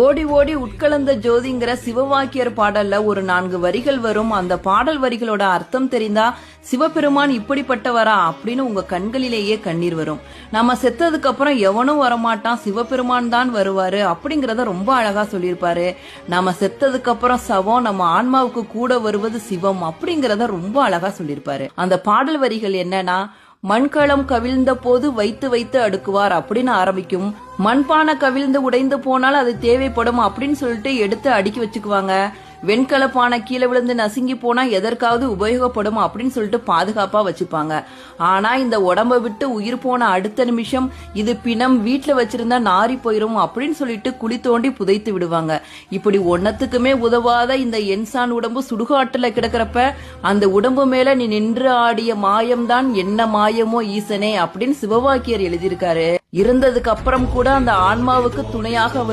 ஓடி ஓடி உட்கலந்த ஜோதிங்கிற சிவவாக்கியர் பாடல்ல ஒரு 4 வரிகள் வரும். அந்த பாடல் வரிகளோட அர்த்தம் தெரிந்தா சிவபெருமான் இப்படிப்பட்டவரா அப்படின்னு உங்க கண்களிலேயே கண்ணீர் வரும். நம்ம செத்ததுக்கு அப்புறம் எவனும் வரமாட்டான், சிவபெருமான் தான் வருவாரு அப்படிங்கறத ரொம்ப அழகா சொல்லியிருப்பாரு. நம்ம செத்ததுக்கு அப்புறம் சவம் நம்ம ஆன்மாவுக்கு கூட வருவது சிவம் அப்படிங்கறத ரொம்ப அழகா சொல்லியிருப்பாரு. அந்த பாடல் வரிகள் என்னன்னா, மண்களம் கவிழ்ந்த போது வைத்து வைத்து அடுக்குவார் அப்படின்னு ஆரம்பிக்கும். மண்பானை கவிழ்ந்து உடைந்து போனால் அது தேவைப்படும் அப்படின்னு சொல்லிட்டு எடுத்து அடுக்கி வச்சுக்குவாங்க. வெண்கல பானை கீழே விழுந்து நசுங்கி போனா எதற்காவது உபயோகப்படும் அப்படின்னு சொல்லிட்டு பாதுகாப்பா வச்சுப்பாங்க. ஆனா இந்த உடம்ப விட்டு உயிர் போன அடுத்த நிமிஷம் இது பிணம், வீட்டுல வச்சிருந்தா நாரி போயிரும் அப்படின்னு சொல்லிட்டு குழி தோண்டி புதைத்து விடுவாங்க. இப்படி ஒன்னத்துக்குமே உதவாத இந்த என்சான் உடம்பு சுடுகாட்டுல கிடக்கிறப்ப அந்த உடம்பு மேல நீ நின்று ஆடிய மாயம்தான் என்ன மாயமோ ஈசனே அப்படின்னு சிவவாக்கியர் எழுதியிருக்காரு. இருந்ததுக்கு அப்புறம் கூட அந்த ஆன்மாவுக்கு துணையாக